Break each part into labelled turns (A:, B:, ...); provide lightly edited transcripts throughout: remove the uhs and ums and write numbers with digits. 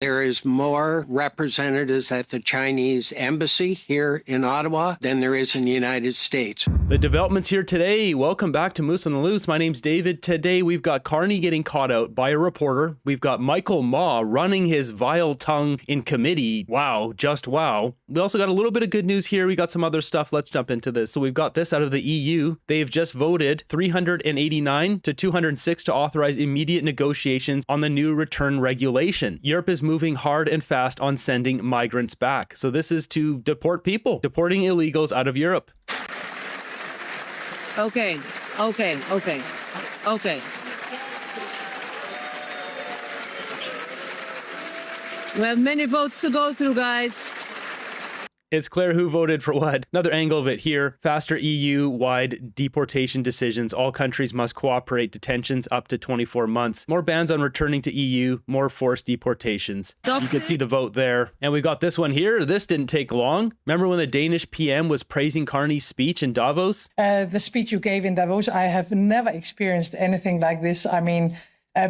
A: There is more representatives at the Chinese embassy here in Ottawa than there is in the United States.
B: The developments here today. Welcome back to Moose on the Loose. My name's David. Today we've got Carney getting caught out by a reporter. We've got Michael Ma running his vile tongue in committee. Wow, just wow. We also got a little bit of good news here. We got some other stuff. Let's jump into this. So we've got this out of the EU. They've just voted 389 to 206 to authorize immediate negotiations on the new return regulation. Europe is moving hard and fast on sending migrants back. So this is to deport people, deporting illegals out of Europe.
C: Okay. We have many votes to go through, guys.
B: It's clear who voted for what. Another angle of it here. Faster EU-wide deportation decisions. All countries must cooperate. Detentions up to 24 months. More bans on returning to EU. More forced deportations. You can see the vote there. And we got this one here. This didn't take long. Remember when the Danish PM was praising Carney's speech in Davos?
D: The speech you gave in Davos, I have never experienced anything like this. I mean,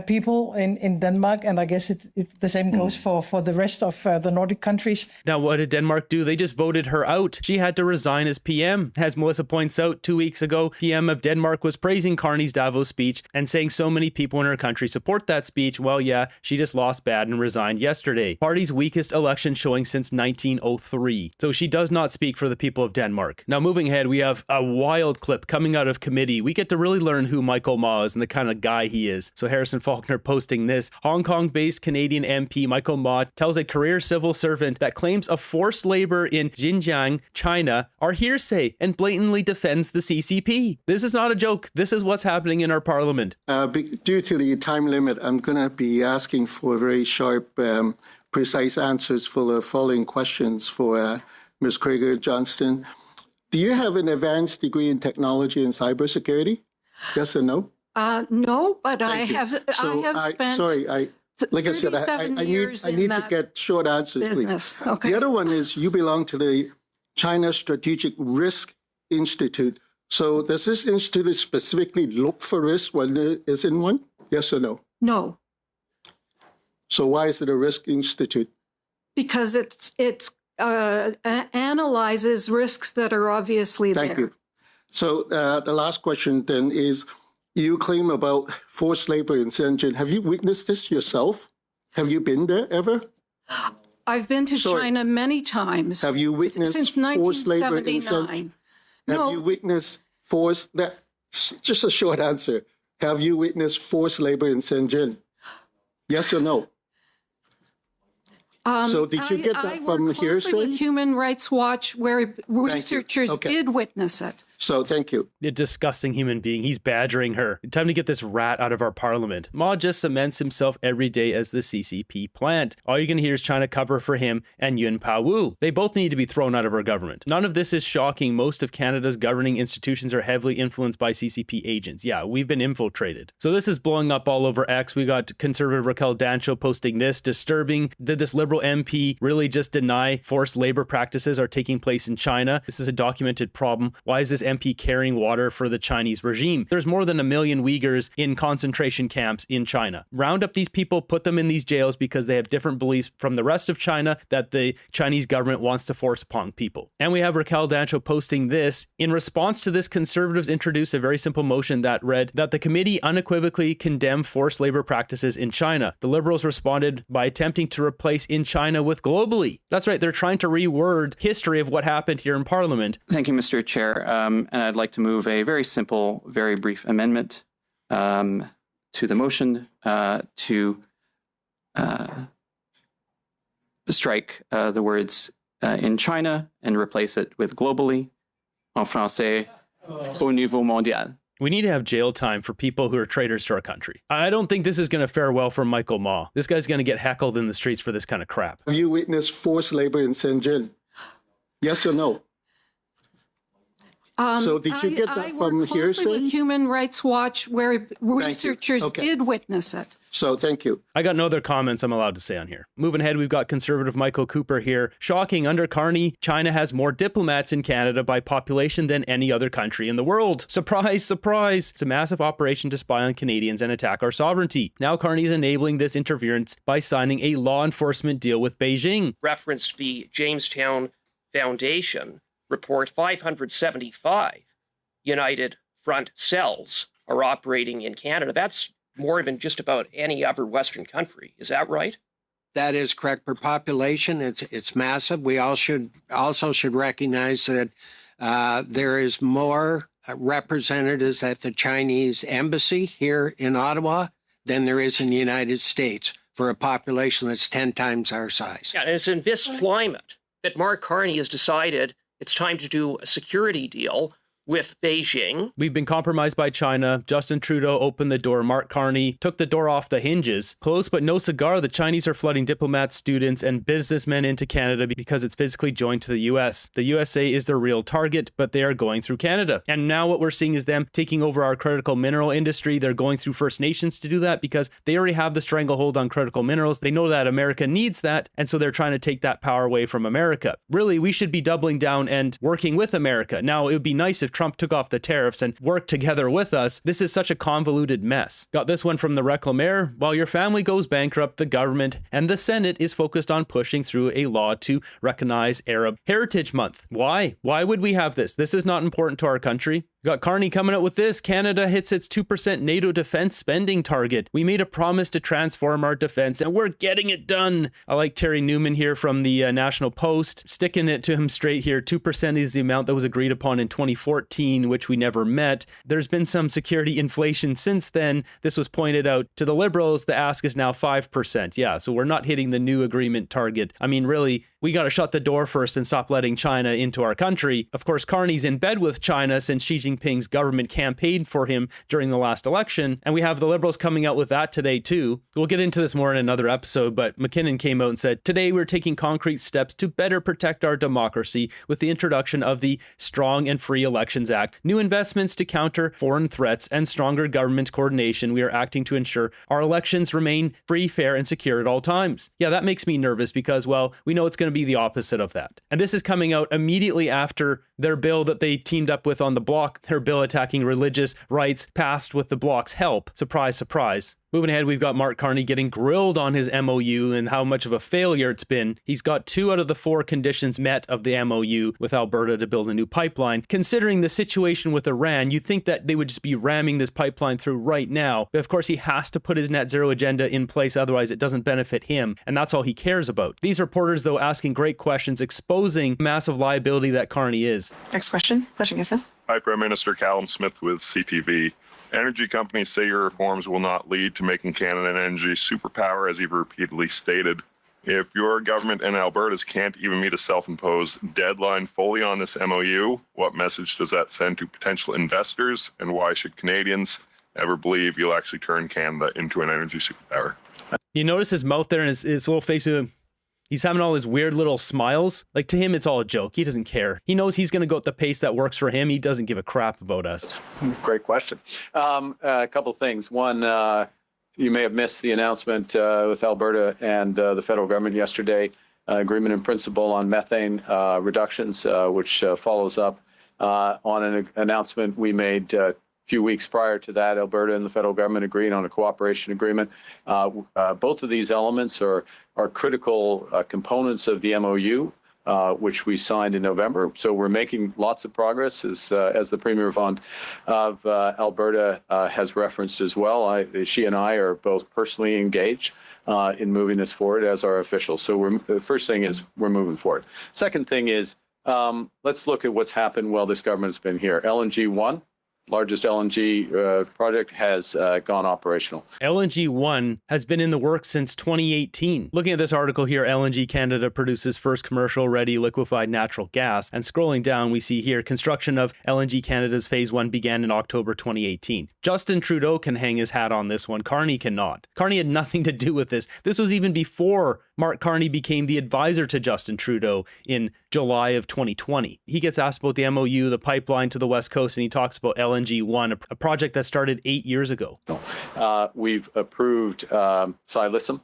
D: people in Denmark, and I guess the same goes for the rest of the Nordic countries.
B: Now, what did Denmark do? They just voted her out. She had to resign as PM. As Melissa points out, 2 weeks ago, PM of Denmark was praising Carney's Davos speech and saying so many people in her country support that speech. Well, yeah, she just lost bad and resigned yesterday. Party's weakest election showing since 1903. So she does not speak for the people of Denmark. Now, moving ahead, we have a wild clip coming out of committee. We get to really learn who Michael Ma is and the kind of guy he is. So Harrison Faulkner posting this. Hong Kong-based Canadian MP Michael Ma tells a career civil servant that claims of forced labor in Xinjiang, China, are hearsay and blatantly defends the CCP. This is not a joke. This is what's happening in our parliament.
E: Due to the time limit, I'm going to be asking for very sharp, precise answers for the following questions for Ms. Krieger-Johnston. Do you have an advanced degree in technology and cybersecurity? Yes or no?
F: No, but I have spent.
E: Like I said, I need to get short answers,
F: business.
E: Please.
F: Okay.
E: The other one is you belong to the China Strategic Risk Institute. So does this institute specifically look for risk when there isn't one? Yes or no?
F: No.
E: So why is it a risk institute?
F: Because it analyzes risks that are obviously there.
E: Thank you. So the last question then is, you claim about forced labor in Shenzhen. Have you witnessed this yourself? Have you been there ever?
F: I've been to China many times.
E: Have you witnessed
F: since
E: forced labor in
F: 1979?
E: Shenzhen? Have you witnessed forced... Just a short answer. Have you witnessed forced labor in Shenzhen? Yes or no? So did you get that from hearsay?
F: With Human Rights Watch, where researchers did witness it.
E: So thank you.
B: A disgusting human being. He's badgering her. Time to get this rat out of our parliament. Ma just cements himself every day as the CCP plant. All you're going to hear is China cover for him and Yun Pawu. They both need to be thrown out of our government. None of this is shocking. Most of Canada's governing institutions are heavily influenced by CCP agents. Yeah, we've been infiltrated. So this is blowing up all over X. We got conservative Raquel Dancho posting this. Disturbing. Did this Liberal MP really just deny forced labor practices are taking place in China? This is a documented problem. Why is this MP carrying water for the Chinese regime? There's more than 1 million Uyghurs in concentration camps in China. Round up these people, put them in these jails because they have different beliefs from the rest of China that the Chinese government wants to force upon people. And we have Raquel Dancho posting this. In response to this, conservatives introduced a very simple motion that read that the committee unequivocally condemn forced labor practices in China. The Liberals responded by attempting to replace in China with globally. That's right, they're trying to reword history of what happened here in Parliament.
G: Thank you, Mr. Chair. And I'd like to move a very simple, very brief amendment to the motion to strike the words in China and replace it with globally, en français, au niveau mondial.
B: We need to have jail time for people who are traitors to our country. I don't think this is going to fare well for Michael Ma. This guy's going to get heckled in the streets for this kind of crap.
E: Have you witnessed forced labor in Shenzhen? Yes or no? So did you get that from
F: I work closely
E: hearsay?
F: with Human Rights Watch, where researchers
E: Okay.
F: did witness it.
E: So thank you.
B: I got no other comments I'm allowed to say on here. Moving ahead, we've got conservative Michael Cooper here. Shocking, under Carney, China has more diplomats in Canada by population than any other country in the world. Surprise, surprise. It's a massive operation to spy on Canadians and attack our sovereignty. Now Carney is enabling this interference by signing a law enforcement deal with Beijing.
H: Referenced the Jamestown Foundation report, 575 United Front cells are operating in Canada. That's more than just about any other Western country. Is that right?
A: That is correct. Per population, it's massive. We all should recognize that there is more representatives at the Chinese embassy here in Ottawa than there is in the United States for a population that's 10 times our size.
H: Yeah, and it's in this climate that Mark Carney has decided it's time to do a security deal with Beijing.
B: We've been compromised by China. Justin Trudeau opened the door. Mark Carney took the door off the hinges. Close but no cigar. The Chinese are flooding diplomats, students, and businessmen into Canada because it's physically joined to the US. The USA is their real target, but they are going through Canada. And now what we're seeing is them taking over our critical mineral industry. They're going through First Nations to do that because they already have the stranglehold on critical minerals. They know that America needs that, and so they're trying to take that power away from America. Really, we should be doubling down and working with America. Now, it would be nice if Trump took off the tariffs and worked together with us. This is such a convoluted mess. Got this one from the Reclamaire. While your family goes bankrupt, the government and the Senate is focused on pushing through a law to recognize Arab Heritage Month. Why? Why would we have this? This is not important to our country. Got Carney coming out with this. Canada hits its 2% NATO defense spending target. We made a promise to transform our defense, and we're getting it done. I like Terry Newman here from the National Post, sticking it to him straight here. 2% is the amount that was agreed upon in 2014, which we never met. There's been some security inflation since then. This was pointed out to the Liberals. The ask is now 5%. Yeah, so we're not hitting the new agreement target. I mean, really, we got to shut the door first and stop letting China into our country. Of course, Carney's in bed with China since Xi Jinping's government campaigned for him during the last election. And we have the Liberals coming out with that today, too. We'll get into this more in another episode, but McKinnon came out and said, today we're taking concrete steps to better protect our democracy with the introduction of the Strong and Free Elections Act, new investments to counter foreign threats, and stronger government coordination. We are acting to ensure our elections remain free, fair, and secure at all times. Yeah, that makes me nervous because, well, we know it's going to be the opposite of that. And this is coming out immediately after their bill that they teamed up with on the Bloc, their bill attacking religious rights, passed with the Bloc's help. Surprise, surprise. Moving ahead, we've got Mark Carney getting grilled on his MOU and how much of a failure it's been. He's got 2 out of the 4 conditions met of the MOU with Alberta to build a new pipeline. Considering the situation with Iran, you'd think that they would just be ramming this pipeline through right now. But of course, he has to put his net zero agenda in place, otherwise it doesn't benefit him, and that's all he cares about. These reporters, though, asking great questions, exposing massive liability that Carney is.
I: Next question. Question, yes, sir.
J: Hi, Prime Minister Callum Smith with CTV. Energy companies say your reforms will not lead to making Canada an energy superpower, as you've repeatedly stated. If your government and Alberta's can't even meet a self-imposed deadline fully on this MOU, what message does that send to potential investors, and why should Canadians ever believe you'll actually turn Canada into an energy superpower?
B: You notice his mouth there and his little face. He's having all his weird little smiles. Like, to him, it's all a joke. He doesn't care. He knows he's going to go at the pace that works for him. He doesn't give a crap about us.
K: Great question. A couple of things. One, you may have missed the announcement with Alberta and the federal government yesterday, agreement in principle on methane reductions, which follows up on an announcement we made few weeks prior to that. Alberta and the federal government agreed on a cooperation agreement. Both of these elements are critical components of the MOU, which we signed in November. So we're making lots of progress, as the Premier of Alberta has referenced as well. She and I are both personally engaged in moving this forward as our officials. So the first thing is we're moving forward. Second thing is let's look at what's happened while this government's been here. LNG 1. Largest LNG project has gone operational.
B: LNG 1 has been in the works since 2018. Looking at this article here, LNG Canada produces first commercial-ready liquefied natural gas. And scrolling down, we see here, construction of LNG Canada's Phase 1 began in October 2018. Justin Trudeau can hang his hat on this one. Carney cannot. Carney had nothing to do with this. This was even before Mark Carney became the advisor to Justin Trudeau in July of 2020. He gets asked about the MOU, the pipeline to the West Coast, and he talks about LNG 1, a project that started 8 years ago.
K: We've approved Silicim,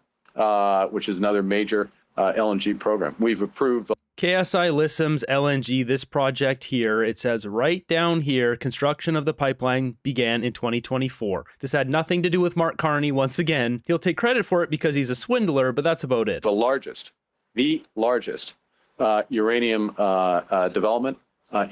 K: which is another major LNG program. We've approved
B: KSI Lissam's LNG, this project here, it says right down here, construction of the pipeline began in 2024. This had nothing to do with Mark Carney. Once again, he'll take credit for it because he's a swindler, but that's about it.
K: the largest uranium development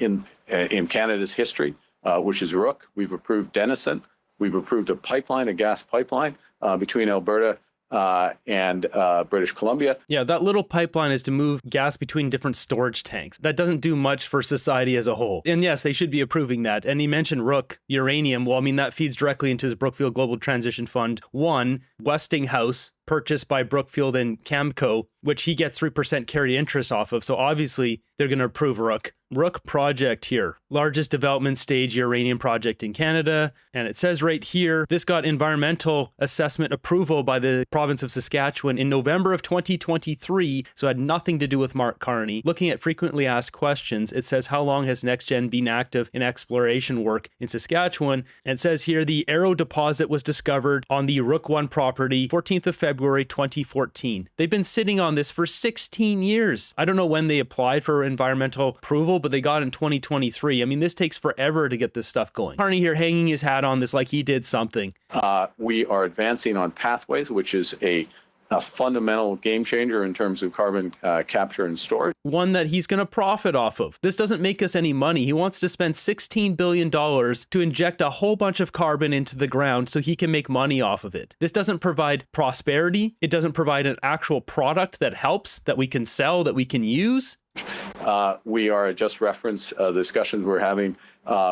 K: in Canada's history, which is Rook. We've approved Denison. We've approved a pipeline, a gas pipeline between Alberta and British Columbia.
B: Yeah, that little pipeline is to move gas between different storage tanks. That doesn't do much for society as a whole. And yes, they should be approving that. And he mentioned Rook, uranium. Well, I mean, that feeds directly into his Brookfield Global Transition Fund 1, Westinghouse, purchased by Brookfield and Camco, which he gets 3% carried interest off of. So obviously they're going to approve Rook. Rook project here, largest development stage uranium project in Canada. And it says right here, this got environmental assessment approval by the province of Saskatchewan in November of 2023. So it had nothing to do with Mark Carney. Looking at frequently asked questions, it says, how long has NextGen been active in exploration work in Saskatchewan? And it says here, the Arrow deposit was discovered on the Rook 1 property, 14th of February 2014. They've been sitting on this for 16 years. I don't know when they applied for environmental approval, but they got it in 2023. I mean, this takes forever to get this stuff going. Carney here hanging his hat on this like he did something.
K: We are advancing on Pathways, which is a fundamental game changer in terms of carbon capture and storage.
B: One that he's going to profit off of. This doesn't make us any money. He wants to spend $16 billion to inject a whole bunch of carbon into the ground so he can make money off of it. This doesn't provide prosperity. It doesn't provide an actual product that helps, that we can sell, that we can use.
K: We are just reference discussions we're having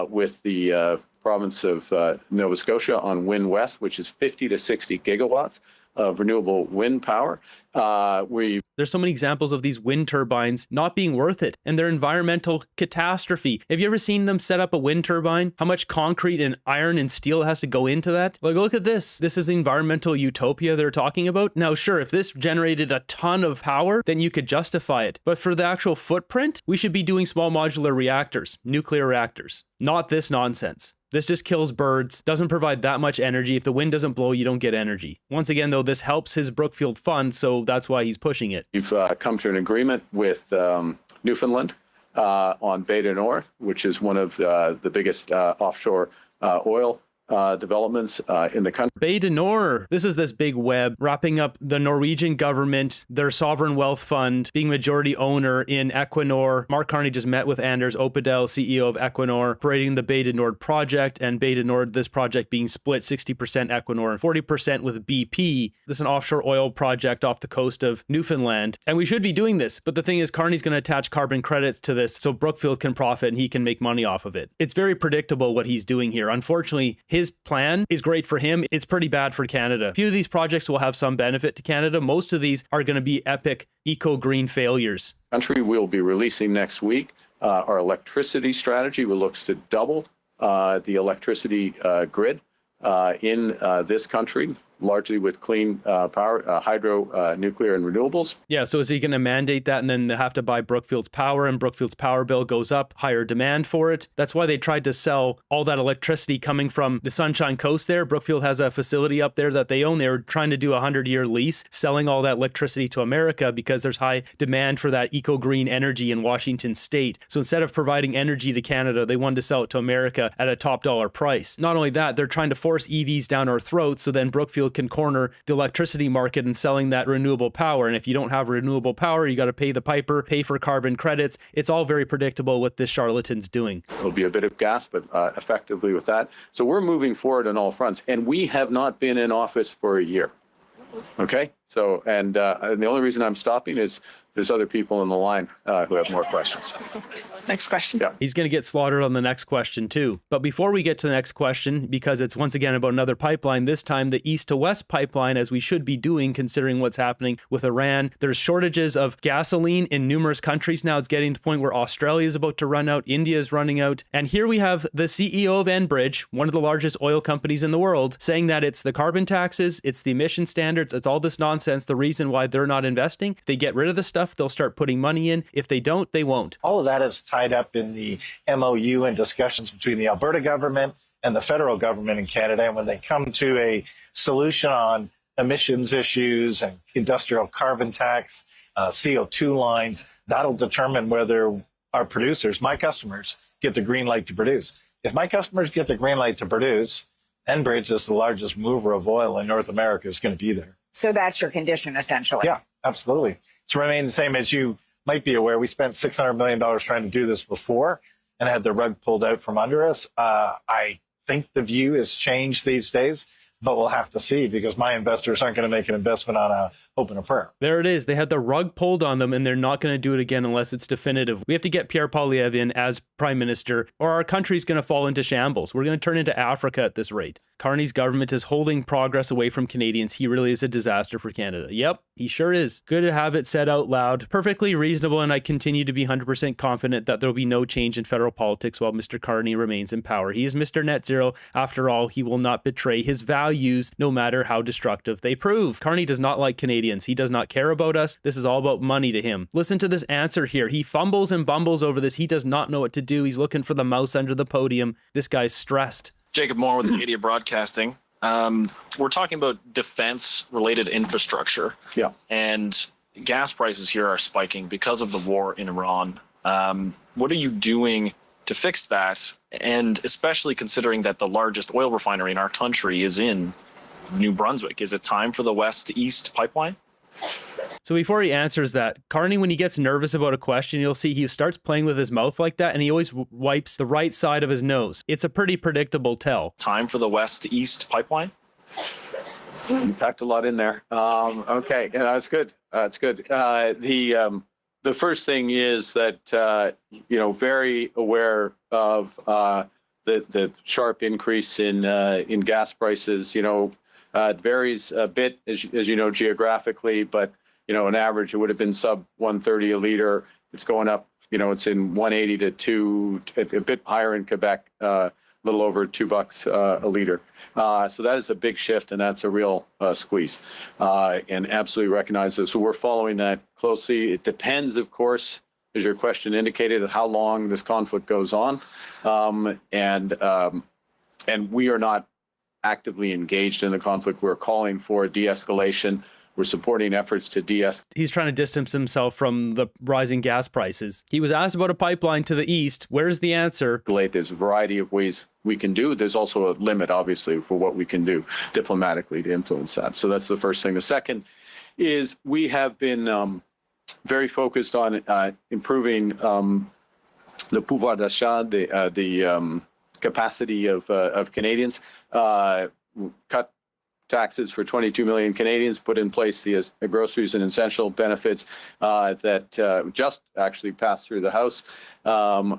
K: with the province of Nova Scotia on Wind West, which is 50 to 60 gigawatts of renewable wind power.
B: There's so many examples of these wind turbines not being worth it, and their environmental catastrophe. Have you ever seen them set up a wind turbine? How much concrete and iron and steel has to go into that? Like, look at this. This is the environmental utopia they're talking about. Now, sure, if this generated a ton of power, then you could justify it. But for the actual footprint, we should be doing small modular reactors, nuclear reactors, not this nonsense. This just kills birds, doesn't provide that much energy. If the wind doesn't blow, you don't get energy. Once again, though, this helps his Brookfield fund, so that's why he's pushing it.
K: We've come to an agreement with Newfoundland on Bay du Nord, which is one of the biggest offshore oil developments in the country.
B: Bay du Nord. This is this big web wrapping up the Norwegian government, their sovereign wealth fund, being majority owner in Equinor. Mark Carney just met with Anders Opedal, CEO of Equinor, operating the Bay du Nord project, and Bay du Nord, this project being split 60% Equinor and 40% with BP. This is an offshore oil project off the coast of Newfoundland. And we should be doing this, but the thing is, Carney's going to attach carbon credits to this so Brookfield can profit and he can make money off of it. It's very predictable what he's doing here. Unfortunately, his plan is great for him. It's pretty bad for Canada. A few of these projects will have some benefit to Canada. Most of these are going to be epic eco-green failures.
K: Country, we'll be releasing next week our electricity strategy, which looks to double the electricity grid in this country, largely with clean power, hydro, nuclear, and renewables.
B: Yeah, so is he going to mandate that and then they have to buy Brookfield's power and Brookfield's power bill goes up, higher demand for it? That's why they tried to sell all that electricity coming from the Sunshine Coast there. Brookfield has a facility up there that they own. They were trying to do a 100-year lease, selling all that electricity to America because there's high demand for that eco-green energy in Washington state. So instead of providing energy to Canada, they wanted to sell it to America at a top dollar price. Not only that, they're trying to force EVs down our throats so then Brookfield can corner the electricity market and selling that renewable power. And if you don't have renewable power, you got to pay the piper, pay for carbon credits. It's all very predictable what this charlatan's doing.
K: There'll be a bit of gas, but effectively with that. So we're moving forward on all fronts, and we have not been in office for a year. Okay, so and the only reason I'm stopping is there's other people in the line who have more questions.
I: Next question.
K: Yeah.
B: He's going to get slaughtered on the next question too. But before we get to the next question, because it's once again about another pipeline, this time the east to west pipeline, as we should be doing considering what's happening with Iran. There's shortages of gasoline in numerous countries now. It's getting to the point where Australia is about to run out, India is running out. And here we have the CEO of Enbridge, one of the largest oil companies in the world, saying that it's the carbon taxes, it's the emission standards, it's all this nonsense nonsense. The reason why they're not investing, they get rid of the stuff, they'll start putting money in. If they don't, they won't.
I: All of that is tied up in the MOU and discussions between the Alberta government and the federal government in Canada. And when they come to a solution on emissions issues and industrial carbon tax, CO2 lines, that'll determine whether our producers, my customers, get the green light to produce. If my customers get the green light to produce, Enbridge is the largest mover of oil in North America, is going to be there.
L: So that's your condition, essentially.
I: Yeah, absolutely. It's remained the same. As you might be aware, we spent $600 million trying to do this before and had the rug pulled out from under us. I think the view has changed these days, but we'll have to see, because my investors aren't going to make an investment on a hope and a prayer.
B: There it is. They had the rug pulled on them, and they're not going to do it again unless it's definitive. We have to get Pierre Poilievre in as prime minister, or our country's going to fall into shambles. We're going to turn into Africa at this rate. Carney's government is holding progress away from Canadians. He really is a disaster for Canada. Yep, he sure is. Good to have it said out loud. Perfectly reasonable, and I continue to be 100% confident that there will be no change in federal politics while Mr. Carney remains in power. He is Mr. Net Zero. After all, he will not betray his values, no matter how destructive they prove. Carney does not like Canadians. He does not care about us. This is all about money to him. Listen to this answer here. He fumbles and bumbles over this. He does not know what to do. He's looking for the mouse under the podium. This guy's stressed.
M: Jacob Moore with Media Broadcasting. We're talking about defense-related infrastructure.
K: Yeah.
M: And gas prices here are spiking because of the war in Iran. What are you doing to fix that? And especially considering that the largest oil refinery in our country is in New Brunswick. Is it time for the west to east pipeline?
B: So before he answers that, Carney, when he gets nervous about a question, you'll see he starts playing with his mouth like that, and he always wipes the right side of his nose. It's a pretty predictable tell.
M: Time for the west to east pipeline?
K: You packed a lot in there. Okay, yeah, that's good. That's good. The first thing is that very aware of the sharp increase in gas prices. It varies a bit as you know geographically, but on average it would have been sub 130 a liter. It's going up. It's in 180 to 2, a bit higher in Quebec, a little over $2 a liter. So that is a big shift, and that's a real squeeze, and absolutely recognize this. So we're following that closely. It depends, of course, as your question indicated, how long this conflict goes on, and we are not actively engaged in the conflict. We're calling for de-escalation. We're supporting efforts to de-escalate.
B: He's trying to distance himself from the rising gas prices. He was asked about a pipeline to the east. Where's the answer?
K: There's a variety of ways we can do. There's also a limit, obviously, for what we can do diplomatically to influence that. So that's the first thing. The second is we have been very focused on improving the pouvoir d'achat, the capacity of Canadians, cut taxes for 22 million Canadians, put in place the groceries and essential benefits that just actually passed through the House,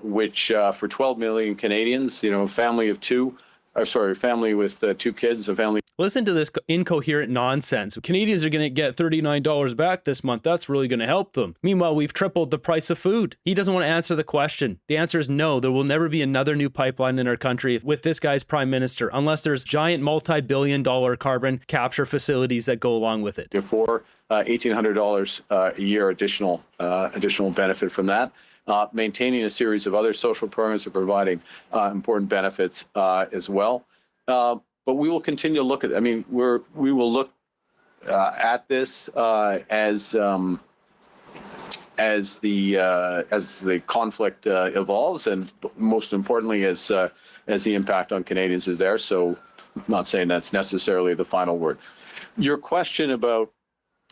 K: which for 12 million Canadians, family with two kids, a family.
B: Listen to this incoherent nonsense. Canadians are going to get $39 back this month. That's really going to help them. Meanwhile, we've tripled the price of food. He doesn't want to answer the question. The answer is no. There will never be another new pipeline in our country with this guy's prime minister, unless there's giant multi-billion-dollar carbon capture facilities that go along with it.
K: For $1,800 a year additional benefit from that. Maintaining a series of other social programs and providing important benefits as well. But we will continue to look at. We will look at this as the conflict evolves, and most importantly, as the impact on Canadians is there. So, I'm not saying that's necessarily the final word. Your question about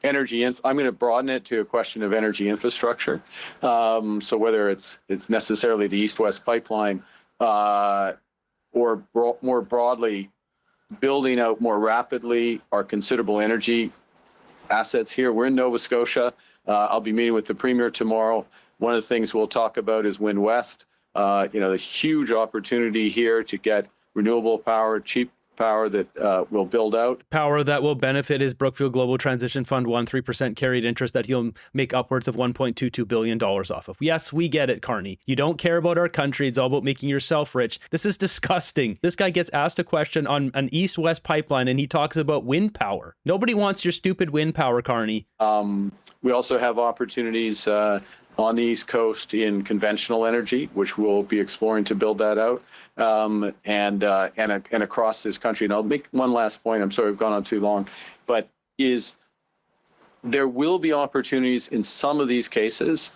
K: energy, I'm going to broaden it to a question of energy infrastructure. So whether it's necessarily the East-West pipeline or more broadly, building out more rapidly our considerable energy assets here. We're in Nova Scotia. I'll be meeting with the Premier tomorrow. One of the things we'll talk about is Wind West. The huge opportunity here to get renewable power, cheap power that will build out.
B: Power that will benefit his Brookfield Global Transition Fund 3% carried interest that he'll make upwards of $1.22 billion off of. Yes, we get it, Carney. You don't care about our country. It's all about making yourself rich. This is disgusting. This guy gets asked a question on an east-west pipeline and he talks about wind power. Nobody wants your stupid wind power, Carney.
K: We also have opportunities on the East Coast in conventional energy, which we'll be exploring to build that out, and across this country. And I'll make one last point. I'm sorry I've gone on too long, but there will be opportunities in some of these cases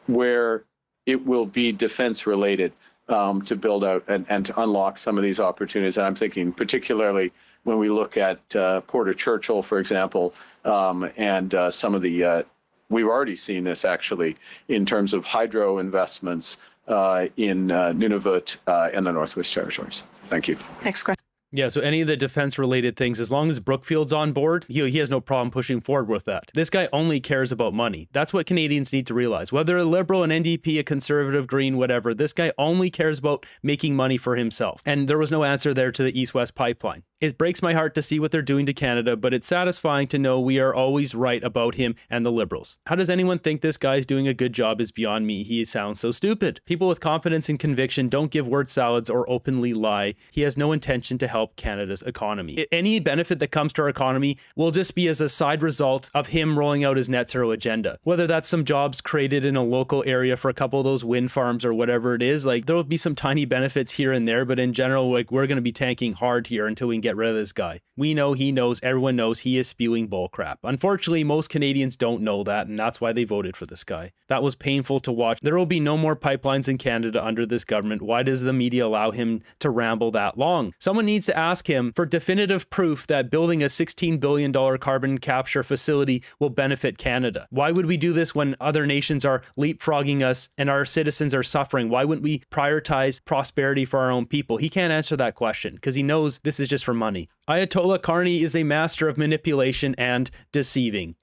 K: where it will be defense related to build out and to unlock some of these opportunities. And I'm thinking particularly when we look at Port of Churchill, for example, and some of the we've already seen this actually in terms of hydro investments in Nunavut and the Northwest Territories. Thank you.
L: Next question.
B: Yeah, so any of the defense-related things, as long as Brookfield's on board, he has no problem pushing forward with that. This guy only cares about money. That's what Canadians need to realize. Whether a Liberal, an NDP, a Conservative, Green, whatever, this guy only cares about making money for himself. And there was no answer there to the East-West pipeline. It breaks my heart to see what they're doing to Canada, but it's satisfying to know we are always right about him and the Liberals. How does anyone think this guy's doing a good job is beyond me. He sounds so stupid. People with confidence and conviction don't give word salads or openly lie. He has no intention to help Canada's economy. Any benefit that comes to our economy will just be as a side result of him rolling out his net zero agenda. Whether that's some jobs created in a local area for a couple of those wind farms or whatever it is, like there will be some tiny benefits here and there, but in general, like we're going to be tanking hard here until we can get rid of this guy. We know, he knows, everyone knows he is spewing bullcrap. Unfortunately, most Canadians don't know that, and that's why they voted for this guy. That was painful to watch. There will be no more pipelines in Canada under this government. Why does the media allow him to ramble that long? Someone needs to ask him for definitive proof that building a $16 billion carbon capture facility will benefit Canada. Why would we do this when other nations are leapfrogging us and our citizens are suffering? Why wouldn't we prioritize prosperity for our own people? He can't answer that question because he knows this is just for money. Ayatollah Carney is a master of manipulation and deceiving.